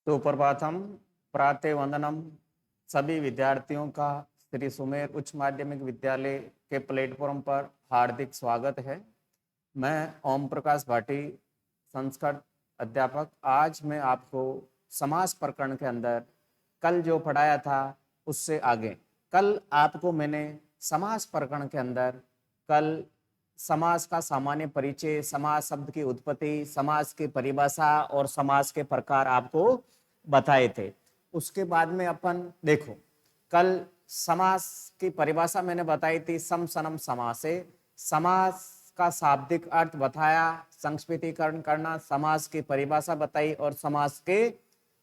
सुप्रभातम, प्रातः वंदनम। सभी विद्यार्थियों का श्री सुमेर उच्च माध्यमिक विद्यालय के प्लेटफॉर्म पर हार्दिक स्वागत है। मैं ओम प्रकाश भाटी, संस्कृत अध्यापक। आज मैं आपको समास प्रकरण के अंदर कल जो पढ़ाया था उससे आगे, कल आपको मैंने समास प्रकरण के अंदर कल समास का सामान्य परिचय, समास शब्द की उत्पत्ति, समास की परिभाषा और समास के प्रकार आपको बताए थे। उसके बाद में अपन देखो, कल समास की परिभाषा मैंने बताई थी, सम सनम समासे। समास का शाब्दिक अर्थ बताया, संक्षिप्तीकरण करना, समास की परिभाषा बताई और समास के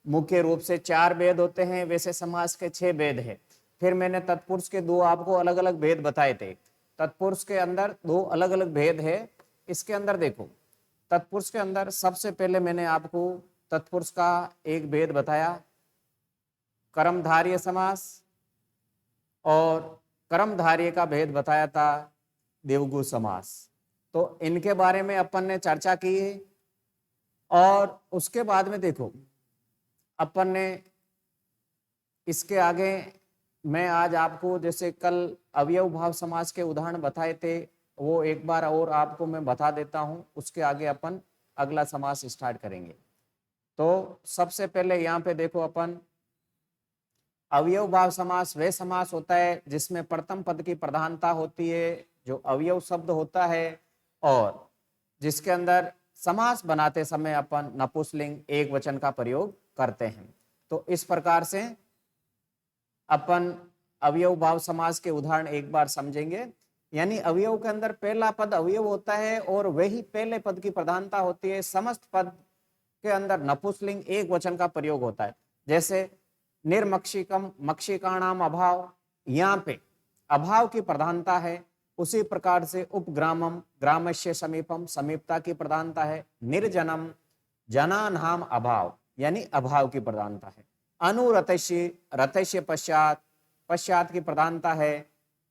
मुख्य रूप से 4 भेद होते हैं, वैसे समास के 6 भेद है। फिर मैंने तत्पुरुष के 2 आपको अलग अलग भेद बताए थे। तत्पुरुष के अंदर 2 अलग अलग भेद है। इसके अंदर देखो, तत्पुरुष के अंदर सबसे पहले मैंने आपको तत्पुरुष का एक भेद बताया, कर्मधारय समास, और कर्मधारय का भेद बताया था द्विगु समास। तो इनके बारे में अपन ने चर्चा की है। और उसके बाद में देखो, अपन ने इसके आगे मैं आज आपको, जैसे कल अवयव भाव समास के उदाहरण बताए थे, वो एक बार और आपको मैं बता देता हूं। उसके आगे अपन अगला समास स्टार्ट करेंगे। तो सबसे पहले यहाँ पे देखो, अपन अवयव भाव समास वह समास होता है जिसमें प्रथम पद की प्रधानता होती है, जो अवयव शब्द होता है, और जिसके अंदर समास बनाते समय अपन नपुंसकलिंग एक वचन का प्रयोग करते हैं। तो इस प्रकार से अपन अवयव भाव समास के उदाहरण एक बार समझेंगे। यानी अवयव के अंदर पहला पद अवयव होता है और वही पहले पद की प्रधानता होती है। समस्त पद के अंदर नपुंसकलिंग एक वचन का प्रयोग होता है। जैसे निर्मक्षिकम, मक्षिकाणाम अभाव, यहाँ पे अभाव की प्रधानता है। उसी प्रकार से उपग्रामम, ग्रामस्य समीपम, समीपता की प्रधानता है। निर्जनम, जनानाम अभाव, यानी अभाव की प्रधानता है। अनुरतस्य, रतस्य पश्चात, पश्चात की प्रधानता है।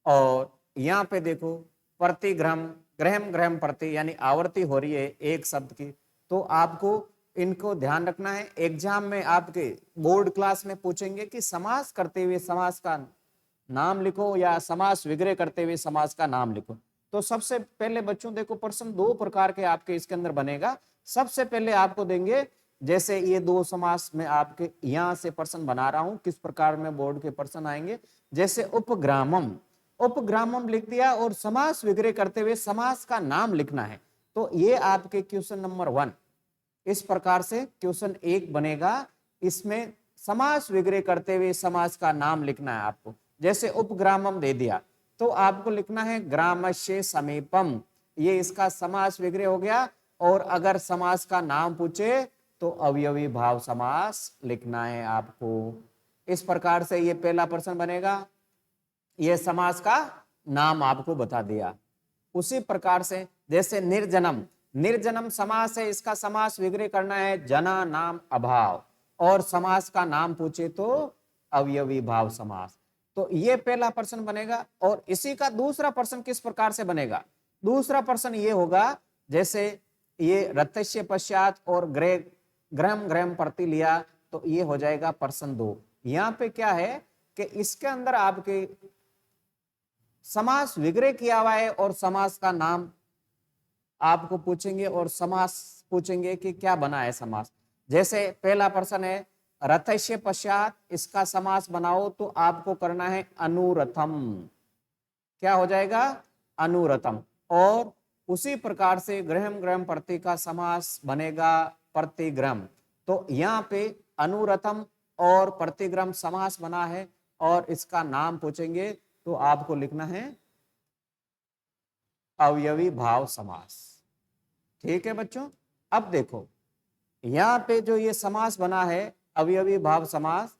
और यहाँ पे देखो प्रतिग्रहम, ग्रहम ग्रहम प्रति, यानी आवर्ती हो रही है एक शब्द की। तो आपको इनको ध्यान रखना है। एग्जाम में आपके बोर्ड क्लास में पूछेंगे कि समास करते हुए समास का नाम लिखो या समास विग्रह करते हुए समास का नाम लिखो। तो सबसे पहले बच्चों देखो, प्रश्न 2 प्रकार के आपके इसके अंदर बनेगा। सबसे पहले आपको देंगे, जैसे ये 2 समास में आपके यहाँ से प्रश्न बना रहा हूं, किस प्रकार में बोर्ड के प्रश्न आएंगे। जैसे उपग्रामम, उपग्रामम लिख दिया और समास विग्रह करते हुए समास का नाम लिखना है। तो ये आपके क्वेश्चन नंबर 1 इस प्रकार से क्वेश्चन 1 बनेगा। इसमें समास विग्रह करते हुए समास का नाम लिखना है आपको। जैसे उपग्रामम दे दिया तो आपको लिखना है ग्रामस्य समीपम, ये इसका समास विग्रह हो गया। और अगर समास का नाम पूछे तो अवयवी भाव समास लिखना है आपको। इस प्रकार से ये पहला प्रश्न बनेगा। ये समास का नाम आपको बता दिया। उसी प्रकार से जैसे निर्जनम, निर्जनम समास है, इसका समास विग्रह करना है जना नाम अभाव, और समास का नाम पूछे तो अवयवी भाव समास। तो ये पहला प्रश्न बनेगा। और इसी का दूसरा प्रश्न किस प्रकार से बनेगा? दूसरा प्रश्न ये होगा, जैसे ये रतस्य पश्चात और ग्रहम ग्रहम प्रति लिया, तो ये हो जाएगा प्रश्न 2। यहाँ पे क्या है कि इसके अंदर आपके समास विग्रह किया हुआ है और समास का नाम आपको पूछेंगे और समास पूछेंगे कि क्या बना है समास। जैसे पहला प्रश्न है रथस्य पश्चात, इसका समास बनाओ, तो आपको करना है अनुरथम। क्या हो जाएगा? अनुरथम। और उसी प्रकार से ग्रहम ग्रहम प्रति का समास बनेगा प्रतिग्रम। तो यहाँ पे अनुरथम और प्रतिग्रम समास बना है और इसका नाम पूछेंगे तो आपको लिखना है अवयवी भाव समास। ठीक है बच्चों। अब देखो यहाँ पे जो ये समास बना है अवयवी भाव समास,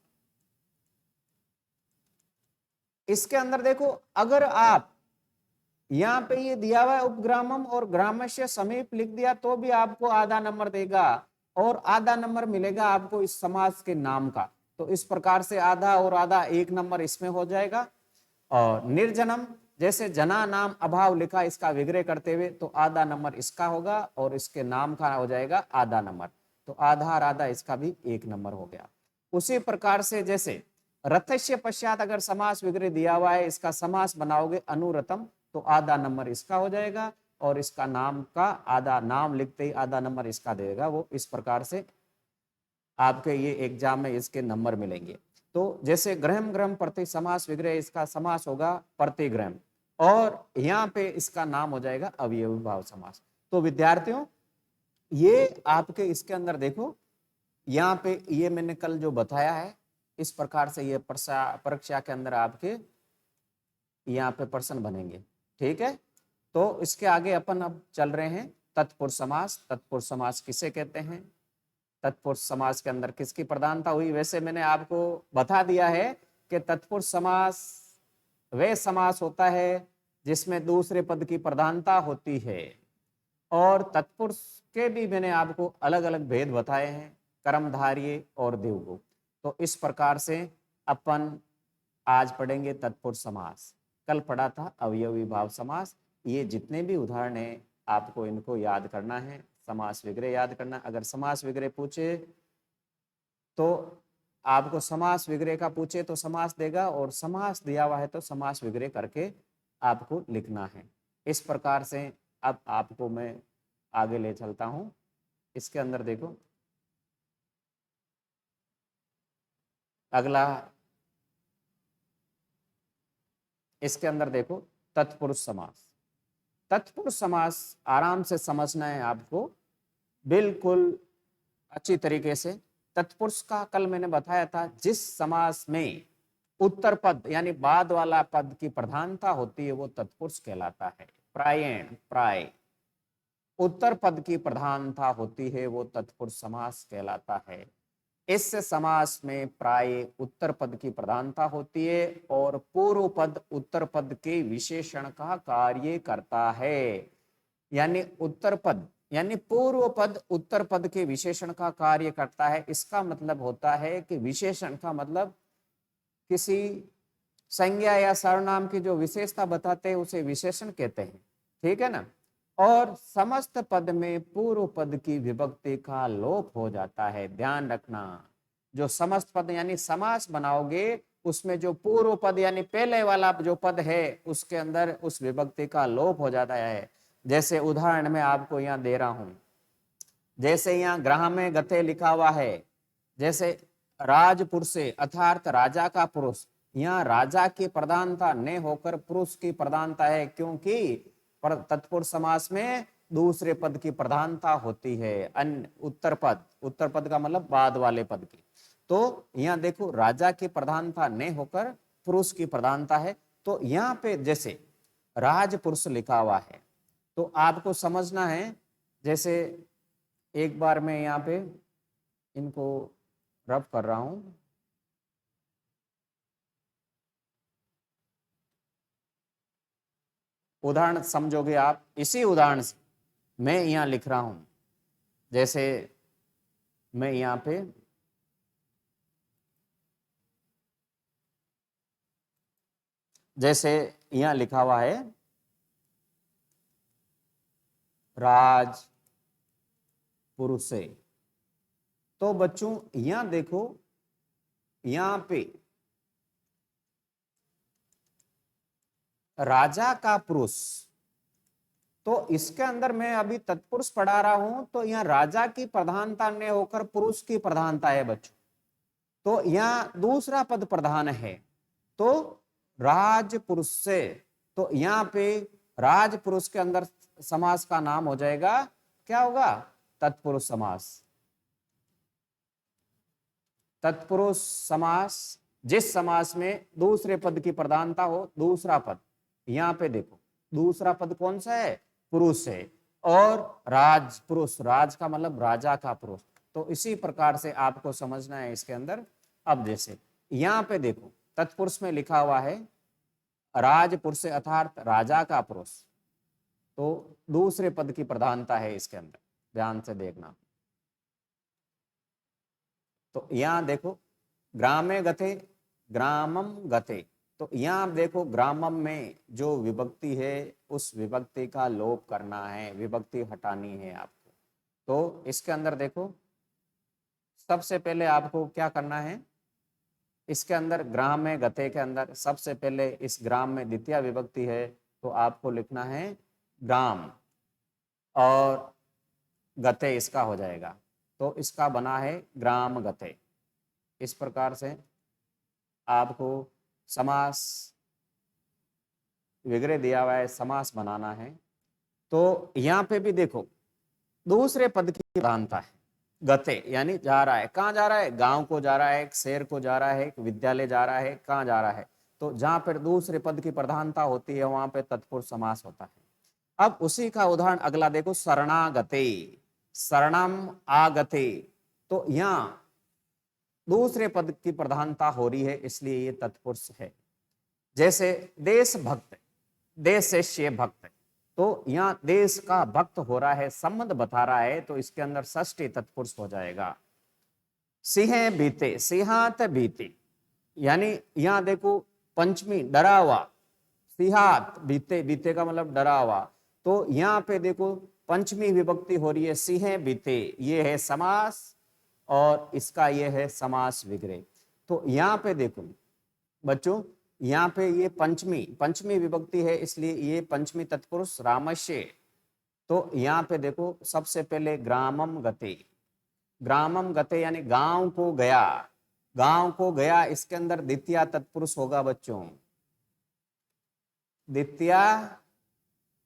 इसके अंदर देखो, अगर आप यहाँ पे ये दिया हुआ है उपग्रामम और ग्रामस्य समीप लिख दिया तो भी आपको आधा नंबर देगा, और आधा नंबर मिलेगा आपको इस समास के नाम का। तो इस प्रकार से आधा और आधा 1 नंबर इसमें हो जाएगा। और निर्जनम, जैसे जना नाम अभाव लिखा इसका विग्रह करते हुए, तो आधा नंबर इसका होगा और इसके नाम का हो जाएगा आधा नंबर। तो आधा और आधा इसका भी 1 नंबर हो गया। उसी प्रकार से जैसे रथस्य पश्चात अगर समास विग्रह दिया हुआ है, इसका समास बनाओगे अनुरतम, तो आधा नंबर इसका हो जाएगा और इसका नाम का आधा, नाम लिखते ही आधा नंबर इसका देगा। वो इस प्रकार से आपके ये एग्जाम में इसके नंबर मिलेंगे। तो जैसे ग्रहम ग्रहम प्रति समास विग्रह, इसका समास होगा प्रतिग्रहम और यहाँ पे इसका नाम हो जाएगा अवयवी भाव समास। तो विद्यार्थियों ये आपके इसके अंदर देखो, यहाँ पे ये मैंने कल जो बताया है इस प्रकार से ये परीक्षा के अंदर आपके यहाँ पे प्रश्न बनेंगे। ठीक है, तो इसके आगे अपन अब चल रहे हैं तत्पुरुष समास। तत्पुरुष समास किसे कहते हैं, तत्पुरुष समास के अंदर किसकी प्रधानता हुई। वैसे मैंने आपको बता दिया है कि तत्पुरुष समास वह समास होता है जिसमें दूसरे पद की प्रधानता होती है, और तत्पुरुष के भी मैंने आपको अलग अलग भेद बताए हैं, कर्मधारय और द्विगु। तो इस प्रकार से अपन आज पढ़ेंगे तत्पुरुष समास। कल पढ़ा था अवयवी भाव समास। ये जितने भी उदाहरण हैं आपको इनको याद करना है, समास विग्रह याद करना। अगर समास विग्रह पूछे तो आपको समास विग्रह का पूछे तो समास देगा, और समास दिया हुआ है तो समास विग्रह करके आपको लिखना है। इस प्रकार से अब आपको मैं आगे ले चलता हूं। इसके अंदर देखो अगला, इसके अंदर देखो तत्पुरुष समास। तत्पुरुष समास आराम से समझना है आपको, बिल्कुल अच्छी तरीके से। तत्पुरुष का कल मैंने बताया था, जिस समास में उत्तर पद यानी बाद वाला पद की प्रधानता होती है वो तत्पुरुष कहलाता है। प्रायण, प्राय उत्तर पद की प्रधानता होती है वो तत्पुरुष समास कहलाता है। इस समास में प्राय उत्तर पद की प्रधानता होती है और पूर्व पद उत्तर पद के विशेषण का कार्य करता है। यानी उत्तर पद यानी पूर्व पद उत्तर पद के विशेषण का कार्य करता है। इसका मतलब होता है कि विशेषण का मतलब किसी संज्ञा या सर्वनाम की जो विशेषता बताते हैं उसे विशेषण कहते हैं। ठीक है ना। और समस्त पद में पूर्व पद की विभक्ति का लोप हो जाता है। ध्यान रखना, जो समस्त पद यानी समास बनाओगे उसमें जो पूर्व पद यानी पहले वाला जो पद है उसके अंदर उस विभक्ति का लोप हो जाता है। जैसे उदाहरण में आपको यहाँ दे रहा हूं, जैसे यहाँ ग्रामे गते लिखा हुआ है, जैसे राजपुरुषे अर्थात राजा का पुरुष, यहाँ राजा की प्रधानता न होकर पुरुष की प्रधानता है, क्योंकि तत्पुरुष समास में दूसरे पद की प्रधानता होती है। अन्य उत्तर पद का मतलब बाद वाले पद की। तो यहाँ देखो राजा की प्रधानता न होकर पुरुष की प्रधानता है। तो यहाँ पे जैसे राजपुरुष लिखा हुआ है तो आपको समझना है, जैसे एक बार मैं यहाँ पे इनको रब कर रहा हूं। उदाहरण समझोगे आप, इसी उदाहरण से मैं यहाँ लिख रहा हूं। जैसे मैं यहाँ पे जैसे यहाँ लिखा हुआ है राज पुरुषे, तो बच्चों यहाँ देखो यहाँ पे राजा का पुरुष, तो इसके अंदर मैं अभी तत्पुरुष पढ़ा रहा हूं तो यहाँ राजा की प्रधानता ने होकर पुरुष की प्रधानता है बच्चों। तो यहाँ दूसरा पद प्रधान है तो राजपुरुष से, तो यहाँ पे राजपुरुष के अंदर समास का नाम हो जाएगा, क्या होगा, तत्पुरुष समास। तत्पुरुष समास जिस समास में दूसरे पद की प्रधानता हो, दूसरा पद, यहाँ पे देखो दूसरा पद कौन सा है, पुरुष है, और राज पुरुष, राज का मतलब राजा का पुरुष। तो इसी प्रकार से आपको समझना है इसके अंदर। अब जैसे यहाँ पे देखो तत्पुरुष में लिखा हुआ है राजपुरुष अर्थात राजा का पुरुष, तो दूसरे पद की प्रधानता है इसके अंदर, ध्यान से देखना। तो यहाँ देखो ग्रामे गते, ग्रामम गते, तो यहाँ देखो ग्रामम में जो विभक्ति है उस विभक्ति का लोप करना है, विभक्ति हटानी है आपको। तो इसके अंदर देखो सबसे पहले आपको क्या करना है, इसके अंदर ग्राम्य गते के अंदर सबसे पहले इस ग्राम में द्वितीय विभक्ति है, तो आपको लिखना है ग्राम, और गते इसका हो जाएगा, तो इसका बना है ग्राम गते। इस प्रकार से आपको समास विग्रह दिया हुआ है, समास बनाना है। तो यहाँ पे भी देखो दूसरे पद की प्रधानता है, गते यानी जा रहा है, कहाँ जा रहा है, गांव को जा रहा है, एक शहर को जा रहा है, एक विद्यालय जा रहा है, कहाँ जा रहा है, तो जहां पर दूसरे पद की प्रधानता होती है वहां पे तत्पुरुष समास होता है। अब उसी का उदाहरण अगला देखो, शरणागते, शरणम आगते, तो यहाँ दूसरे पद की प्रधानता हो रही है, इसलिए ये तत्पुरुष है। जैसे देश भक्त, देशस्य भक्त, तो यहाँ देश का भक्त हो रहा है, संबंध बता रहा है, तो इसके अंदर षष्ठी तत्पुरुष हो जाएगा। सिंह बीते, सिंहात बीते, यानी यहाँ देखो पंचमी डरा हुआ, सिंहात बीते, बीते का मतलब डरा हुआ, तो यहाँ पे देखो पंचमी विभक्ति हो रही है, सिंह बीते, ये है समास, और इसका ये है समास विग्रह। तो यहाँ पे देखो बच्चों, यहाँ पे ये पंचमी विभक्ति है, इसलिए ये पंचमी तत्पुरुष रामस्य। तो यहाँ पे देखो सबसे पहले ग्रामम गते, ग्रामम गते यानी गांव को गया, गांव को गया, इसके अंदर द्वितीय तत्पुरुष होगा बच्चों, द्वितीय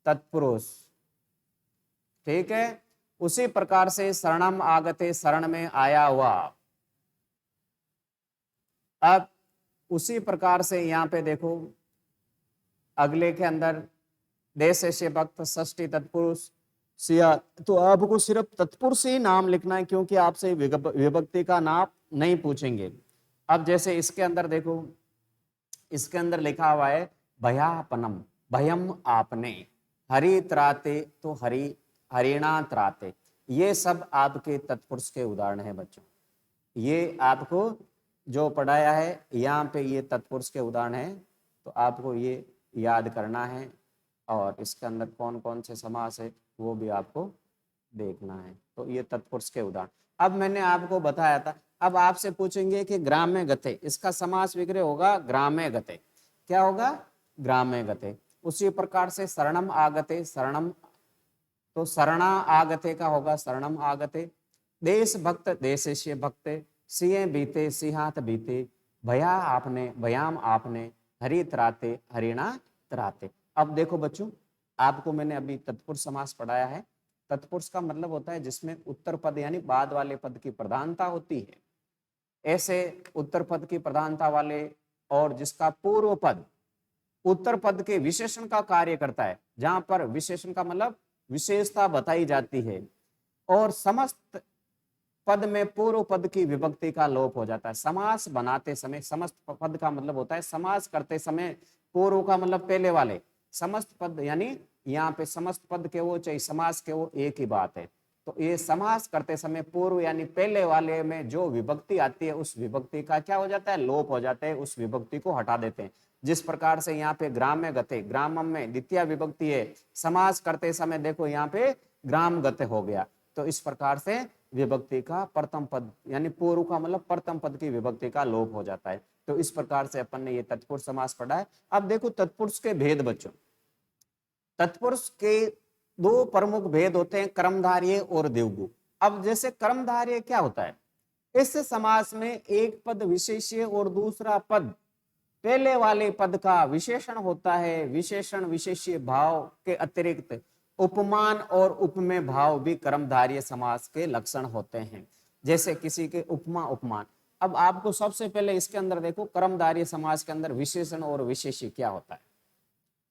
तत्पुरुष, ठीक है। उसी प्रकार से शरणम आगते, शरण में आया हुआ। अब उसी प्रकार से यहाँ पे देखो अगले के अंदर देश से भक्त, षष्ठी तत्पुरुष, सिया, तो आपको सिर्फ तत्पुरुष ही नाम लिखना है, क्योंकि आपसे विभक्ति का नाम नहीं पूछेंगे। अब जैसे इसके अंदर देखो, इसके अंदर लिखा हुआ है भयापनम, भयम आपने, हरि त्राते, तो हरि, हरिणा त्राते, ये सब आपके तत्पुरुष के उदाहरण है बच्चों। ये आपको जो पढ़ाया है यहाँ पे ये तत्पुरुष के उदाहरण है, तो आपको ये याद करना है, और इसके अंदर कौन कौन से समास है वो भी आपको देखना है। तो ये तत्पुरुष के उदाहरण। अब मैंने आपको बताया था, अब आपसे पूछेंगे कि ग्राम्य गते, इसका समास विग्रह होगा ग्राम्य गते, क्या होगा, ग्राम्य गते। उसी प्रकार से शरणम आगते, शरणम, तो शरणा आगते का होगा शरणम आगते। देश भक्त, देशस्य भक्त, सिंह बीते, सिंहात बीते, भया आपने, भयाम आपने, हरि त्राते, हरिणा त्राते। अब देखो बच्चों, आपको मैंने अभी तत्पुरुष समास पढ़ाया है। तत्पुरुष का मतलब होता है जिसमें उत्तर पद यानी बाद वाले पद की प्रधानता होती है। ऐसे उत्तर पद की प्रधानता वाले, और जिसका पूर्व पद उत्तर पद के विशेषण का कार्य करता है, जहां पर विशेषण का मतलब विशेषता बताई जाती है, और समस्त पद में पूर्व पद की विभक्ति का लोप हो जाता है। समास बनाते समय, समस्त पद का मतलब होता है समास करते समय पूर्व का मतलब पहले वाले, समस्त पद यानी यहाँ पे समस्त पद के वो चाहे समास के वो एक ही बात है। तो ये समास करते समय पूर्व यानी पहले वाले में जो विभक्ति आती है उस विभक्ति का क्या हो जाता है, लोप हो जाता है, उस विभक्ति को हटा देते हैं। जिस प्रकार से यहाँ पे ग्राम्य गते, ग्रामम में द्वितीय विभक्ति है, समास करते समय देखो यहाँ पे ग्राम गते हो गया। तो इस प्रकार से विभक्ति का प्रथम पद यानी पूर्व का मतलब प्रथम पद की विभक्ति का लोप हो जाता है। तो इस प्रकार से अपन ने ये तत्पुरुष समास पढ़ा है। अब देखो तत्पुरुष के भेद बच्चों, तत्पुरुष के दो प्रमुख भेद होते हैं, कर्मधारय और द्विगु। अब जैसे कर्मधारय क्या होता है, इस समास में एक पद विशेष्य और दूसरा पद पहले वाले पद का विशेषण होता है। विशेषण विशेष्य भाव के अतिरिक्त उपमान और उपमेय भाव भी कर्मधारय समास के लक्षण होते हैं। जैसे किसी के उपमा, उपमान। अब आपको सबसे पहले इसके अंदर देखो कर्मधारय समास के अंदर विशेषण और विशेष्य क्या होता है,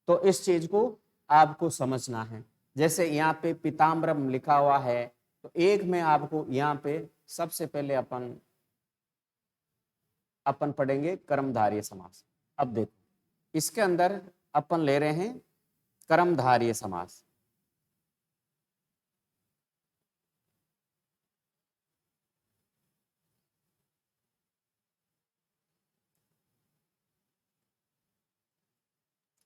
तो इस चीज को आपको समझना है। जैसे यहाँ पे पीताम्बरम लिखा हुआ है, तो एक में आपको यहाँ पे सबसे पहले अपन पढ़ेंगे कर्मधारय समास। अब देखो इसके अंदर अपन ले रहे हैं कर्मधारय समास।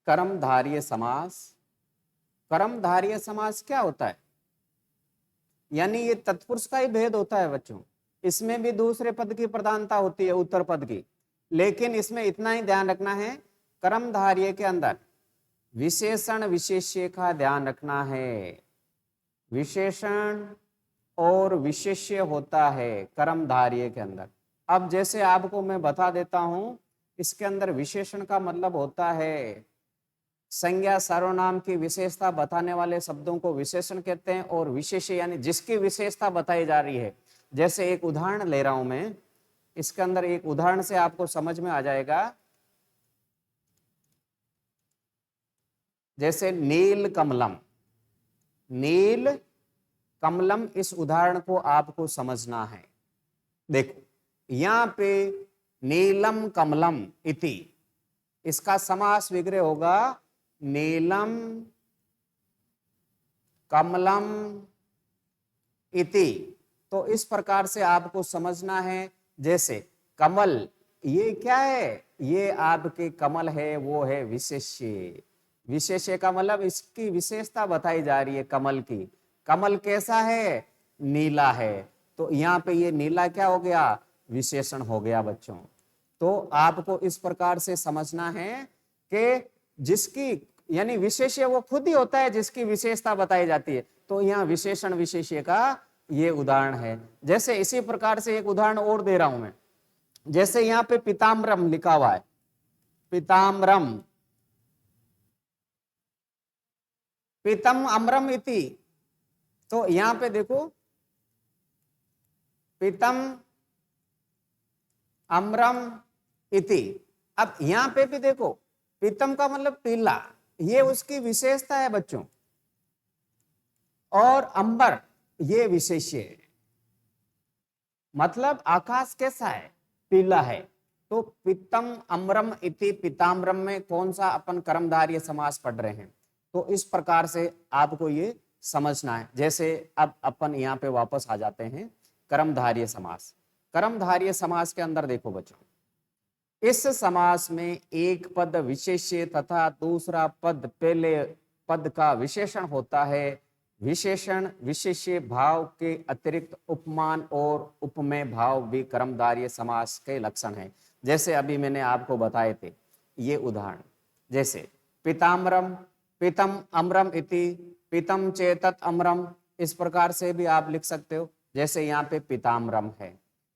कर्मधारय समास, कर्मधारय समास क्या होता है, यानी ये तत्पुरुष का ही भेद होता है बच्चों। इसमें भी दूसरे पद की प्रधानता होती है, उत्तर पद की, लेकिन इसमें इतना ही ध्यान रखना है, कर्मधारय के अंदर विशेषण विशेष्य का ध्यान रखना है। विशेषण और विशेष्य होता है कर्मधारय के अंदर। अब जैसे आपको मैं बता देता हूं, इसके अंदर विशेषण का मतलब होता है संज्ञा सर्वनाम की विशेषता बताने वाले शब्दों को विशेषण कहते हैं, और विशेष्य यानी जिसकी विशेषता बताई जा रही है। जैसे एक उदाहरण ले रहा हूं मैं, इसके अंदर एक उदाहरण से आपको समझ में आ जाएगा। जैसे नील कमलम, नील कमलम, इस उदाहरण को आपको समझना है। देखो यहां पे नीलम कमलम इति, इसका समास विग्रह होगा नीलम कमलम इति। तो इस प्रकार से आपको समझना है। जैसे कमल, ये क्या है, ये आपके कमल है, वो है विशेष्य। विशेष्य का मतलब इसकी विशेषता बताई जा रही है कमल की। कमल कैसा है, नीला है। तो यहाँ पे ये नीला क्या हो गया, विशेषण हो गया बच्चों। तो आपको इस प्रकार से समझना है कि जिसकी यानी विशेष्य वो खुद ही होता है जिसकी विशेषता बताई जाती है। तो यहाँ विशेषण विशेष्य का ये उदाहरण है। जैसे इसी प्रकार से एक उदाहरण और दे रहा हूं मैं। जैसे यहाँ पे पीताम्बरम लिखा हुआ है, पीताम्बरम, पीतम अम्रम इति। तो यहां पे देखो पीतम अम्रम इति। अब यहां पे भी देखो पीतम का मतलब पीला, ये उसकी विशेषता है बच्चों, और अंबर ये विशेष्य है। मतलब आकाश कैसा है, पीला है। तो पीतम अम्रम इति पीताम्बरम में कौन सा अपन कर्मधारय समास पढ़ रहे हैं। तो इस प्रकार से आपको ये समझना है। जैसे अब अपन यहाँ पे वापस आ जाते हैं कर्मधारय समास। कर्मधारय समास के अंदर देखो बच्चों, इस समास में एक पद विशेष्य तथा दूसरा पद पहले पद का विशेषण होता है। विशेषण विशेष्य भाव के अतिरिक्त उपमान और उपमेय भाव भी कर्मधारय समास के लक्षण हैं। जैसे अभी मैंने आपको बताए थे ये उदाहरण, जैसे पीताम्बरम पीतम अम्रम इति, पीतम चेतत अम्रम, इस प्रकार से भी आप लिख सकते हो। जैसे यहाँ पे पीताम्बरम है,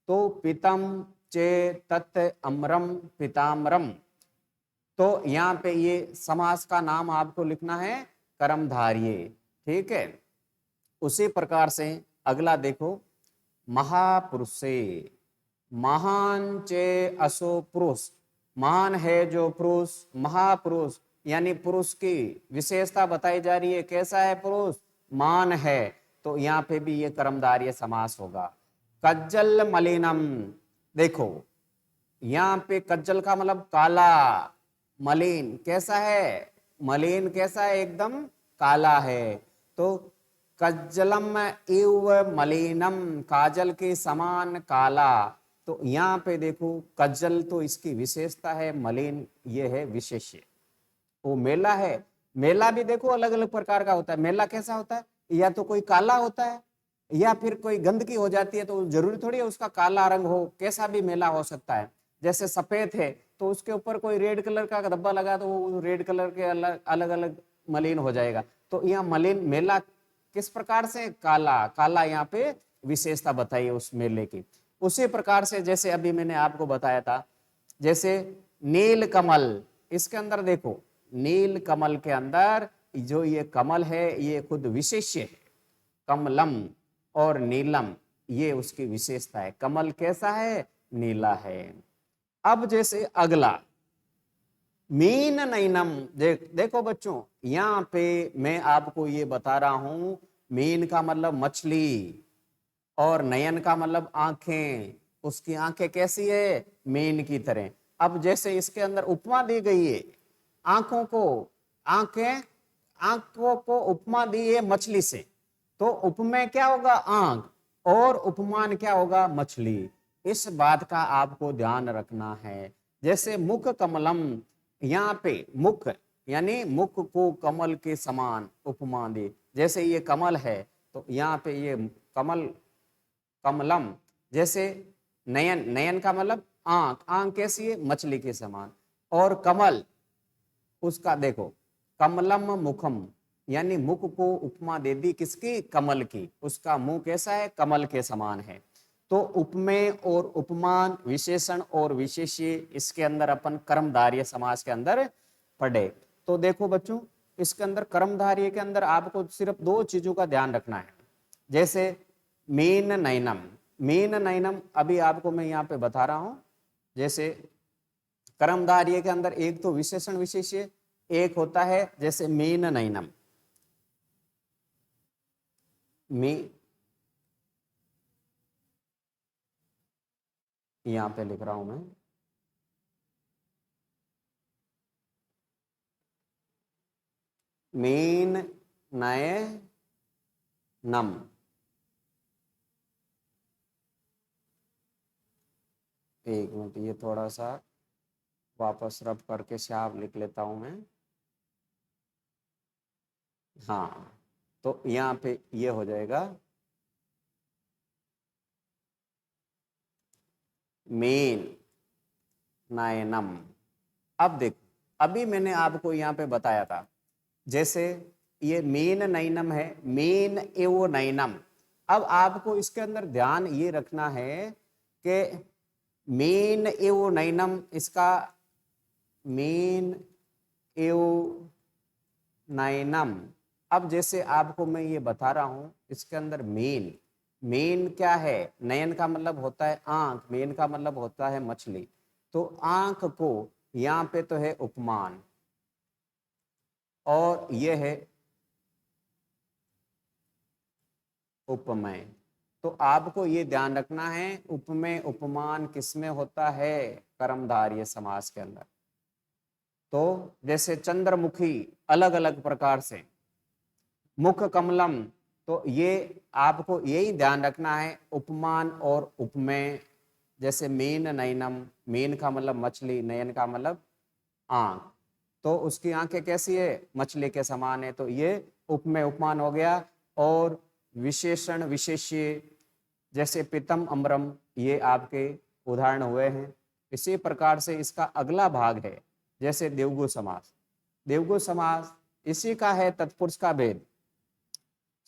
तो पीतम चेतत अम्रम पीताम्बरम। तो यहाँ पे ये समास का नाम आपको लिखना है कर्मधारय, ठीक है। उसी प्रकार से अगला देखो, महापुरुषे, महान चे असो पुरुष, महान है जो पुरुष, महापुरुष यानी पुरुष की विशेषता बताई जा रही है। कैसा है पुरुष, मान है। तो यहाँ पे भी ये कर्मधारय समास होगा। कज्जल मलिनम, देखो यहाँ पे कज्जल का मतलब काला, मलिन कैसा है, मलिन कैसा है, एकदम काला है। तो कज्जलम इव मलिनम, काजल के समान काला। तो यहाँ पे देखो कज्जल तो इसकी विशेषता है, मलिन ये है विशेष्य। वो मेला है, मेला भी देखो अलग अलग प्रकार का होता है। मेला कैसा होता है, या तो कोई काला होता है या फिर कोई गंदगी हो जाती है, तो जरूरी थोड़ी है उसका काला रंग हो, कैसा भी मेला हो सकता है। जैसे सफेद है तो उसके ऊपर कोई रेड कलर का धब्बा लगा तो वो रेड कलर के अलग अलग मलिन हो जाएगा। तो यहाँ मलिन मेला किस प्रकार से, काला, काला यहाँ पे विशेषता बताई है उस मेले की। उसी प्रकार से जैसे अभी मैंने आपको बताया था, जैसे नील कमल, इसके अंदर देखो नील कमल के अंदर जो ये कमल है ये खुद विशेष्य है। कमलम और नीलम ये उसकी विशेषता है। कमल कैसा है, नीला है। अब जैसे अगला मीन नैनम, देखो बच्चों यहाँ पे मैं आपको ये बता रहा हूं, मीन का मतलब मछली और नयन का मतलब आंखें। उसकी आंखें कैसी है, मीन की तरह। अब जैसे इसके अंदर उपमा दी गई है, आंखों को, आंखों को उपमा दी है मछली से, तो उपमेय क्या होगा, आंख, और उपमान क्या होगा, मछली। इस बात का आपको ध्यान रखना है। जैसे मुख कमलम, यहाँ पे मुख यानी मुख को कमल के समान उपमा दे। जैसे ये कमल है तो यहाँ पे ये कमल, कमलम जैसे नयन, नयन का मतलब आंख, आंख कैसी है? मछली के समान। और कमल, उसका देखो, कमलम मुखम, यानी मुख को उपमा दे दी किसकी? कमल की। उसका मुंह कैसा है? कमल के समान है। तो उपमेय और उपमान, विशेषण और विशेष्य, इसके अंदर अपन कर्मधारय समास के अंदर पढ़े। तो देखो बच्चों, इसके अंदर कर्मधारय के अंदर आपको सिर्फ दो चीजों का ध्यान रखना है। जैसे मीन नयनम, मीन नयनम अभी आपको मैं यहाँ पे बता रहा हूं। जैसे कर्मधारय के अंदर एक तो विशेषण विशेष्य, एक होता है जैसे मीन नयनम। मी, यहाँ पे लिख रहा हूं मैं, मीन नय नम। एक मिनट, ये थोड़ा सा वापस रब करके साफ लिख लेता हूं मैं। हाँ, तो यहाँ पे ये हो जाएगा मीन नयनम। अब देखो, अभी मैंने आपको यहाँ पे बताया था, जैसे ये मीन नयनम है, मीन एवो नयनम। अब आपको इसके अंदर ध्यान ये रखना है कि मीन एवो नयनम, इसका मीन एवो नयनम। अब जैसे आपको मैं ये बता रहा हूं, इसके अंदर मीन, मीन क्या है? नयन का मतलब होता है आंख, मीन का मतलब होता है मछली। तो आंख को यहाँ पे तो है उपमान, और ये है उपमेय। तो आपको ये ध्यान रखना है, उपमेय उपमान किसमें होता है? कर्मधारय समास के अंदर। तो जैसे चंद्रमुखी, अलग अलग प्रकार से, मुख कमलम, तो ये आपको यही ध्यान रखना है, उपमान और उपमेय। जैसे मीन नयनम, मीन का मतलब मछली, नयन का मतलब आंख, तो उसकी आंखें कैसी है? मछली के समान है। तो ये उपमेय उपमान हो गया। और विशेषण विशेष्य, जैसे पितम अम्रम, ये आपके उदाहरण हुए हैं। इसी प्रकार से इसका अगला भाग है जैसे देवगु समास। देवगु समास इसी का है तत्पुरुष का भेद।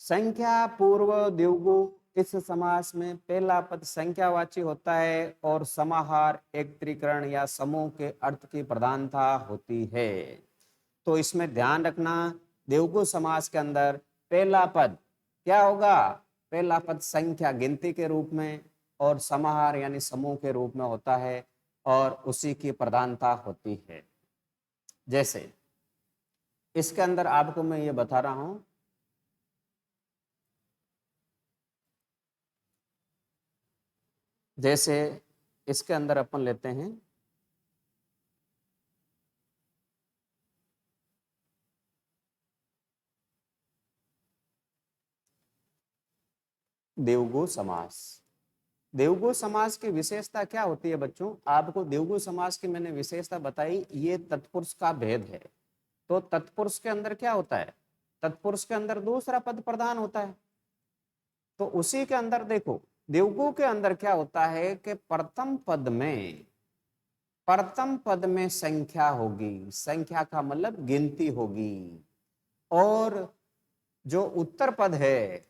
संख्या पूर्व देवगु, इस समास में पहला पद संख्यावाची होता है और समाहार, एक त्रिकरण या समूह के अर्थ की प्रधानता होती है। तो इसमें ध्यान रखना, देवगु समास के अंदर पहला पद क्या होगा? पहला पद संख्या, गिनती के रूप में, और समाहार यानी समूह के रूप में होता है, और उसी की प्रधानता होती है। जैसे इसके अंदर आपको मैं ये बता रहा हूं, जैसे इसके अंदर अपन लेते हैं देवगु समास। देवगु समास की विशेषता क्या होती है बच्चों? आपको देवगु समास की मैंने विशेषता बताई, ये तत्पुरुष का भेद है। तो तत्पुरुष के अंदर क्या होता है? तत्पुरुष के अंदर दूसरा पद प्रधान होता है। तो उसी के अंदर देखो, देवगु के अंदर क्या होता है कि प्रथम पद में संख्या होगी, संख्या का मतलब गिनती होगी। और जो उत्तर पद है,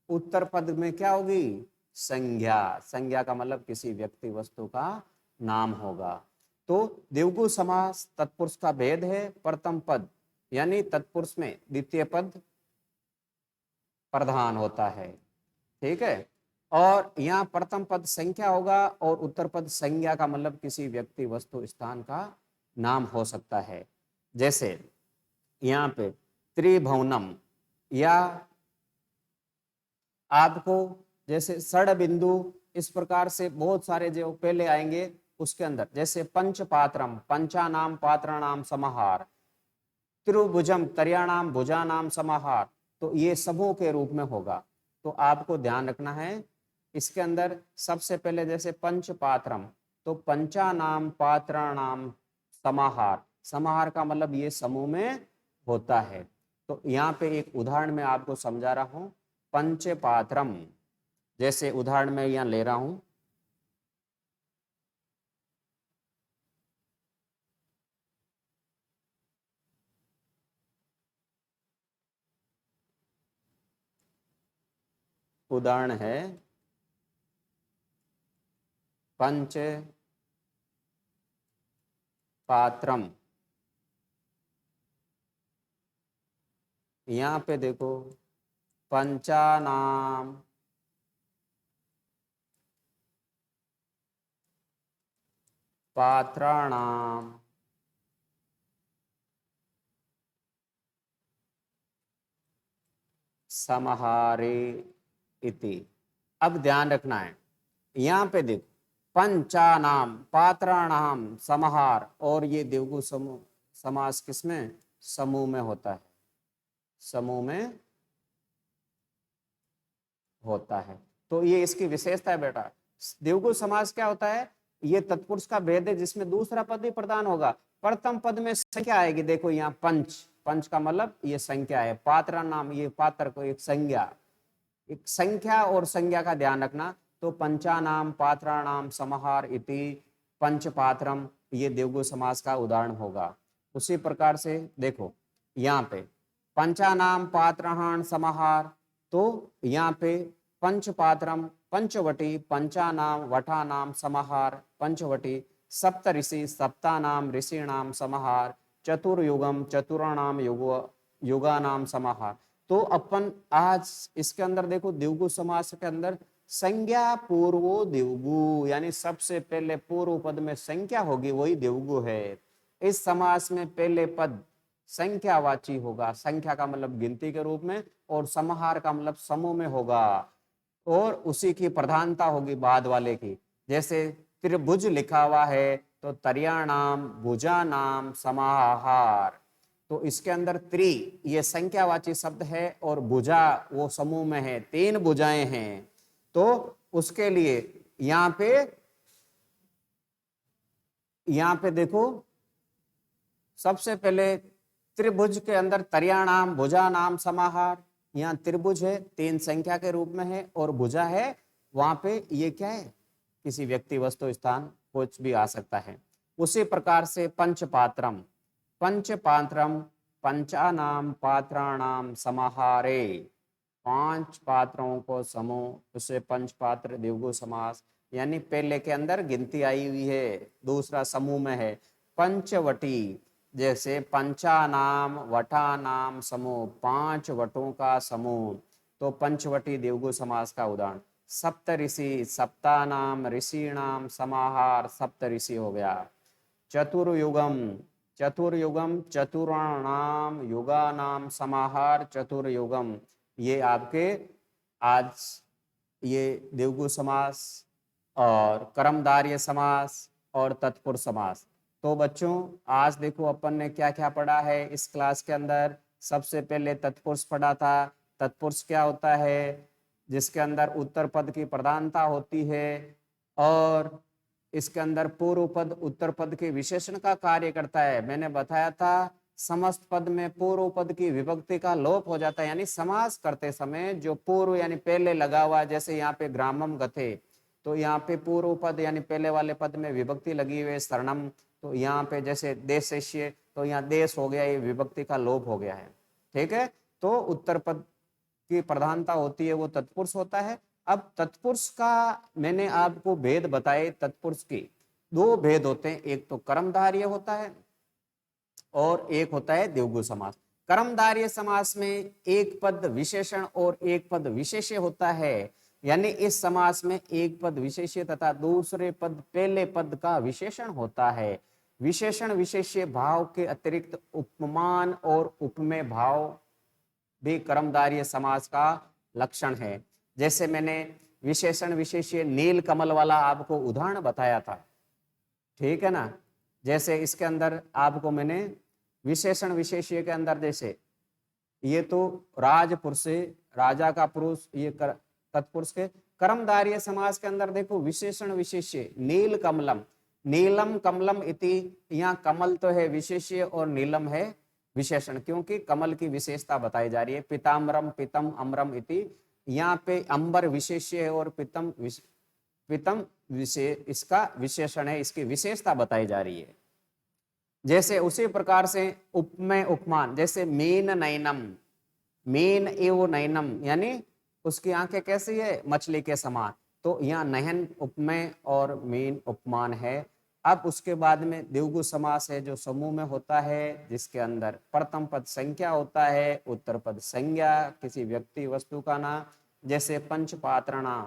उत्तर पद में क्या होगी? संज्ञा, संज्ञा का मतलब किसी व्यक्ति वस्तु का नाम होगा। तो देवगु समास तत्पुरुष का भेद है, प्रथम पद यानी तत्पुरुष में द्वितीय पद प्रधान होता है। ठीक है, और यहाँ प्रथम पद संख्या होगा और उत्तर पद संज्ञा का मतलब किसी व्यक्ति वस्तु स्थान का नाम हो सकता है। जैसे यहाँ पे त्रिभुवनम, या आपको जैसे षड बिंदु, इस प्रकार से बहुत सारे जो पहले आएंगे उसके अंदर, जैसे पंचपात्रम, पंचानाम पात्राणाम समाहार, त्रिभुजम तर्याणाम भुजानाम समाहार, तो ये समूह के रूप में होगा। तो आपको ध्यान रखना है, इसके अंदर सबसे पहले जैसे पंचपात्रम, तो पंचानाम पात्राणाम समाहार, समाहार का मतलब ये समूह में होता है। तो यहाँ पे एक उदाहरण में आपको समझा रहा हूं, पंचपात्रम, जैसे उदाहरण में यहाँ ले रहा हूं, उदाहरण है पंच पात्रम। यहाँ पे देखो पंचानाम पात्राणाम समहारे इति। अब ध्यान रखना है, यहाँ पे देखो पंचानाम पात्राणाम समाहार, और ये देवगु समूह समास किसमें, समूह में होता है, समूह में होता है। तो ये इसकी विशेषता है बेटा। देवगु समास क्या होता है, ये तत्पुरुष का भेद है जिसमें दूसरा पद भी प्रदान होगा। प्रथम पद में संख्या आएगी, देखो यहाँ पंच, पंच का मतलब ये संख्या है, पात्र नाम ये पात्र को एक संज्ञा, एक संख्या और संज्ञा का ध्यान रखना। तो पंचानाम पात्राणाम समाहार इति पंच पात्रम, ये देवगु समास का उदाहरण होगा। उसी प्रकार से देखो यहाँ पे पंचानाम पात्राण समाहार, तो यहाँ पे पंच पात्रम पंचवटी पंचानाम वटानाम समाहार पंचवटी, सप्त ऋषि सप्तानाम ऋषिणाम समाहार, चतुर्युगम चतुराणाम युगानाम समाहार। तो अपन आज इसके अंदर देखो देवगु समास के अंदर संज्ञा पूर्वो देवगु, यानी सबसे पहले पूर्व पद में संख्या होगी वही देवगु है। इस समास में पहले पद संख्यावाची होगा, संख्या का मतलब गिनती के रूप में, और समाहार का मतलब समूह में होगा, और उसी की प्रधानता होगी बाद वाले की। जैसे त्रिभुज लिखा हुआ है तो तर्याणाम भुजानाम समाहार, तो इसके अंदर त्रि ये संख्यावाची शब्द है, और भुजा वो समूह में है, तीन भुजाएं हैं। तो उसके लिए यहाँ पे देखो सबसे पहले त्रिभुज के अंदर तर्याणाम भुजा नाम समाहार, यहाँ त्रिभुज है तीन संख्या के रूप में है, और भुजा है वहां पे ये क्या है, किसी व्यक्ति वस्तु स्थान कुछ भी आ सकता है। उसी प्रकार से पंचपात्रम पंचपात्रम पंचानाम पात्राणाम समाहारे, पांच पात्रों को समूह, उसे पंचपात्र देवगु समास, यानी पहले के अंदर गिनती आई हुई है, दूसरा समूह में है। पंचवटी जैसे पंचानाम वटानाम समूह, पांच वटों का समूह, तो पंचवटी देवगु समास का उदाहरण। सप्त ऋषि सप्तानाम ऋषिणाम समाहार, सप्त ऋषि हो गया। चतुर्युगम चतुर्युगम चतुराणाम युगानाम समाहार चतुर्युगम, ये आपके आज ये देवगु समास और कर्मधारय समास और तत्पुरुष समास। तो बच्चों आज देखो अपन ने क्या क्या पढ़ा है इस क्लास के अंदर। सबसे पहले तत्पुरुष पढ़ा था। तत्पुरुष क्या होता है, जिसके अंदर उत्तर पद की प्रधानता होती है, और इसके अंदर पूर्व पद उत्तर पद के विशेषण का कार्य करता है। मैंने बताया था समस्त पद में पूर्व पद की विभक्ति का लोप हो जाता है, यानी समास करते समय जो पूर्व यानी पहले लगा हुआ, जैसे यहाँ पे ग्रामम गथे, तो यहाँ पे पूर्व पद यानी पहले वाले पद में विभक्ति लगी हुई है शरणम, तो यहाँ पे जैसे देशेष्य, तो यहाँ देश हो गया, ये विभक्ति का लोप हो गया है। ठीक है, तो उत्तर पद की प्रधानता होती है वो तत्पुरुष होता है। अब तत्पुरुष का मैंने आपको भेद बताए, तत्पुरुष के दो भेद होते हैं, एक तो कर्मधारय होता है और एक होता है देवगु समास। कर्मधारय समास में एक पद विशेषण और एक पद विशेष्य होता है, यानी इस समास में एक पद विशेष्य तथा दूसरे पद पहले पद का विशेषण होता है। विशेषण विशेष्य भाव के अतिरिक्त उपमान और उपमेय भाव भी कर्मधारय समास का लक्षण है। जैसे मैंने विशेषण विशेष्य नील कमल वाला आपको उदाहरण बताया था, ठीक है ना। जैसे इसके अंदर आपको मैंने विशेषण विशेष्य के अंदर, जैसे ये तो राजपुरुष राजा का पुरुष, ये तत्पुरुष के। कर्मधारय समास के अंदर देखो विशेषण विशेष्य नील कमलम, नीलम कमलम इति, यहाँ कमल तो है विशेष्य और नीलम है विशेषण, क्योंकि कमल की विशेषता बताई जा रही है। पीताम्बरम पीतम अम्रम इति, यहाँ पे अंबर विशेष्य है और पीतम इसका विशेषण है, इसकी विशेषता बताई जा रही है। जैसे उसी प्रकार से उपमेय उपमान, जैसे मीन नयनम, मीन एव नयनम, यानी उसकी आंखें कैसी है? मछली के समान। तो यहाँ नयन उपमेय और मीन उपमान है। अब उसके बाद में द्विगु समास है, जो समूह में होता है, जिसके अंदर प्रथम पद संख्या होता है, उत्तर पद संज्ञा, किसी व्यक्ति वस्तु का नाम। जैसे पंचपात्राणाम,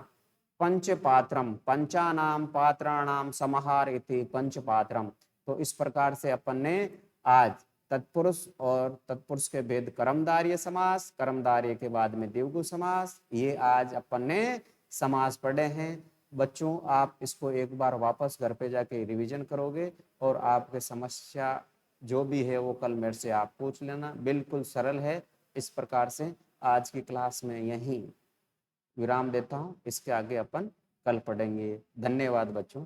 पंचपात्रम, पंचानाम पात्राणाम समाहार इति पंचपात्रम। तो इस प्रकार से अपन ने आज तत्पुरुष और तत्पुरुष के भेद कर्मधारय समास, कर्मधारय के बाद में द्विगु समास, ये आज अपन ने समास पढ़े हैं। बच्चों, आप इसको एक बार वापस घर पे जाके रिवीजन करोगे और आपके समस्या जो भी है वो कल मेरे से आप पूछ लेना। बिल्कुल सरल है। इस प्रकार से आज की क्लास में यहीं विराम देता हूँ। इसके आगे अपन कल पढ़ेंगे। धन्यवाद बच्चों।